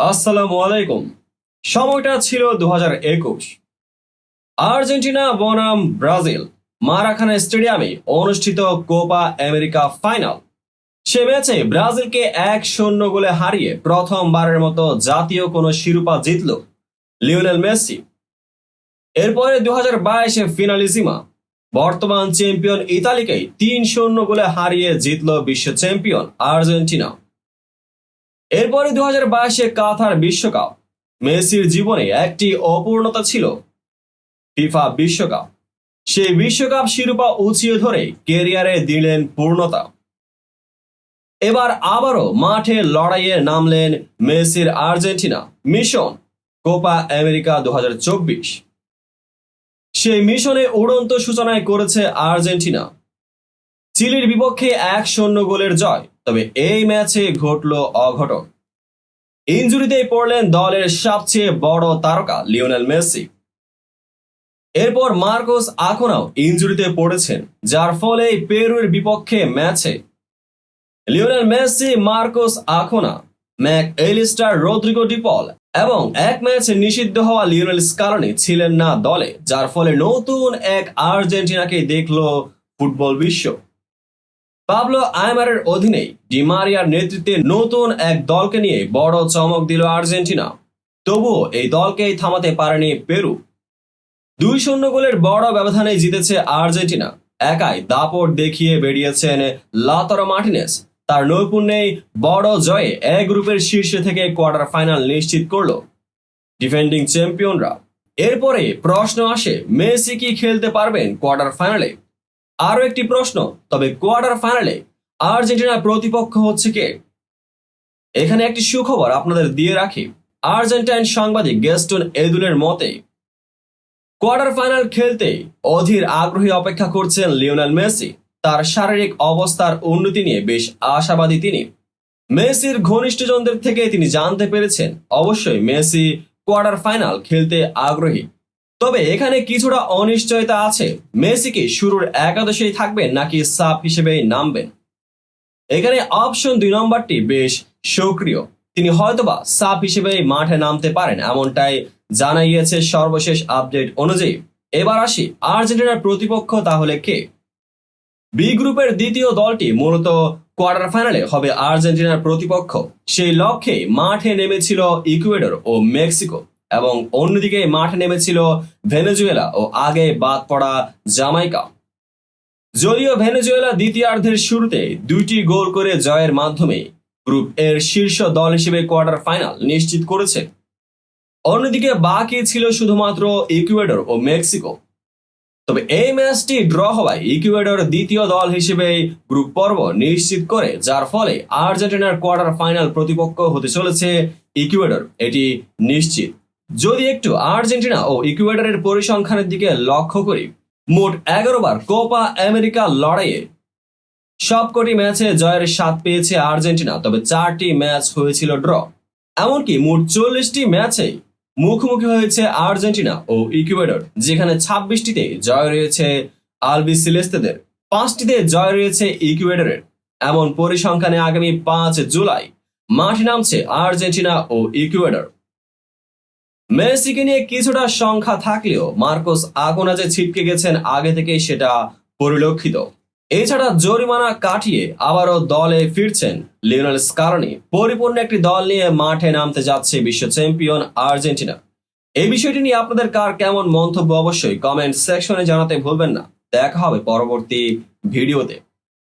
আসসালামু আলাইকুম। সময়টা ছিল 2021। আর্জেন্টিনা বনাম ব্রাজিল মারাকানা স্টেডিয়ামে অনুষ্ঠিত কোপা আমেরিকা ফাইনাল। সে ম্যাচে ব্রাজিলকে 1-0 গোলে হারিয়ে প্রথমবারের মতো জাতীয় কোনো শিরোপা জিতল লিওনেল মেসি। এরপরে 2022 ফিনালিজিমা বর্তমান চ্যাম্পিয়ন ইতালিকেই 3-0 গোলে হারিয়ে জিতল বিশ্ব চ্যাম্পিয়ন আর্জেন্টিনা। এরপরে 2022 কাতার বিশ্বকাপ। মেসির জীবনে একটি অপূর্ণতা ছিল ফিফা বিশ্বকাপ। সেই বিশ্বকাপ শিরোপা উঁচিয়ে ধরে কেরিয়ারে দিলেন পূর্ণতা। এবার আবারও মাঠে লড়াইয়ে নামলেন মেসির আর্জেন্টিনা। Mission Copa America 2024। সেই মিশনে উড়ন্ত সূচনায় করেছে আর্জেন্টিনা। চিলির বিপক্ষে 1-0 গোলের জয়। তবে এই ম্যাচে ঘটল অঘটন। ইনজুরিতেই পড়লেন দলের সবচেয়ে বড় তারকা লিওনেল মেসি। এরপর মার্কোস আকুনাও ইনজুরিতে পড়েছেন, যার ফলে পেরুর বিপক্ষে ম্যাচে Lionel Messi, Marcos Acuna, Mac Allister, Rodrigo De Paul এবং এক ম্যাচ নিষিদ্ধ হওয়া লিওনেল স্কালোনি ছিলেন না দলে, যার ফলে নতুন এক আর্জেন্টিনাকে দেখল ফুটবল বিশ্ব। পাবলো আইমারের অধীনে ডি মারিয়ার নেতৃত্বে নতুন এক দলকে নিয়ে বড় চমক দিল আর্জেন্টিনা। তবুও এই দলকেই থামাতে পারেনি পেরু। 2-0 গোলের বড় ব্যবধানে জিতেছে আর্জেন্টিনা। একাই দাপট দেখিয়ে বেরিয়েছেন লাউতারো মার্টিনেজ। তার নৈপুণ্যেই বড় জয়ে এ গ্রুপের শীর্ষে থেকে কোয়ার্টার ফাইনাল নিশ্চিত করল ডিফেন্ডিং চ্যাম্পিয়নরা। এরপরে প্রশ্ন আসে, মেসি কি খেলতে পারবেন কোয়ার্টার ফাইনালে? আরও একটি প্রশ্ন, তবে কোয়ার্টার ফাইনালে আর্জেন্টিনার প্রতিপক্ষ হচ্ছে কে? এখানে একটি সুখবর আপনাদের দিয়ে রাখি। আর্জেন্টাইন সাংবাদিক গেস্টন এদুলের মতে কোয়ার্টার ফাইনাল খেলতে অধীর আগ্রহী অপেক্ষা করছেন লিওনেল মেসি। তার শারীরিক অবস্থার উন্নতি নিয়ে বেশ আশাবাদী তিনি। মেসির ঘনিষ্ঠজনদের থেকে তিনি জানতে পেরেছেন অবশ্যই মেসি কোয়ার্টার ফাইনাল খেলতে আগ্রহী। তবে এখানে কিছুটা অনিশ্চয়তা আছে। মেসি কি শুরুর একাদশেই থাকবেন নাকি সাব হিসেবে নামবেন? এখানে অপশন 2 নম্বরটি বেশ সক্রিয়। তিনি হয়তোবা সাব হিসেবে মাঠে নামতে পারেন, এমনটাই জানা গিয়েছে সর্বশেষ আপডেট অনুযায়ী। এবার আসি আর্জেন্টিনার প্রতিপক্ষ তাহলে কে? বি গ্রুপের দ্বিতীয় দলটি মূলত কোয়ার্টার ফাইনালে হবে আর্জেন্টিনার প্রতিপক্ষ। সেই লক্ষ্যে মাঠে নেমেছিল ইকুয়েডর ও মেক্সিকো, এবং অন্যদিকে মাঠে নেমেছিল ভেনেজুয়েলা ও আগে বাদ পড়া জামাইকা। যদিও ভেনেজুয়েলা দ্বিতীয়ার্ধের শুরুতে 2টি গোল করে জয়ের মাধ্যমে গ্রুপ এর শীর্ষ দল হিসেবে কোয়ার্টার ফাইনাল নিশ্চিত করেছে। অন্যদিকে বাকি ছিল শুধুমাত্র ইকুয়েডর ও মেক্সিকো। তবে এই ম্যাচটি ড্র হওয়ায় ইকুয়েডর দ্বিতীয় দল হিসেবে গ্রুপ পর্ব নিশ্চিত করে, যার ফলে আর্জেন্টিনার কোয়ার্টার ফাইনাল প্রতিপক্ষ হতে চলেছে ইকুয়েডর, এটি নিশ্চিত। যদি একটু আর্জেন্টিনা ও ইকুয়েডরের পরিসংখ্যানের দিকে লক্ষ্য করি, মোট 11 বার কোপা আমেরিকা লড়াইয়ে সবকটি ম্যাচে জয়ের স্বাদ পেয়েছে আর্জেন্টিনা। তবে 4টি ম্যাচ হয়েছিল ড্র। এমনকি মোট 40টি ম্যাচে মুখোমুখি হয়েছে আর্জেন্টিনা ও ইকুয়েডর, যেখানে 26টিতে জয় রয়েছে আলবিসেলেস্তেদের, 5টিতে জয় রয়েছে ইকুয়েডরের। এমন পরিসংখ্যানে আগামী 5 জুলাই মাঠে নামছে আর্জেন্টিনা ও ইকুয়েডর। মেসিকে নিয়ে কিছুটা সংখ্যা থাকলেও মার্কোস আকুনা যে ছিটকে গেছেন আগে থেকেই সেটা পরিলক্ষিত। এছাড়া জরিমানা কাটিয়ে আবারও দলে ফিরছেন লিওনেল স্কালোনি। পরিপূর্ণ একটি দল নিয়ে মাঠে নামতে যাচ্ছে বিশ্ব চ্যাম্পিয়ন আর্জেন্টিনা। এই বিষয়টি নিয়ে আপনাদের কার কেমন মন্তব্য অবশ্যই কমেন্ট সেকশনে জানাতে ভুলবেন না। দেখা হবে পরবর্তী ভিডিওতে।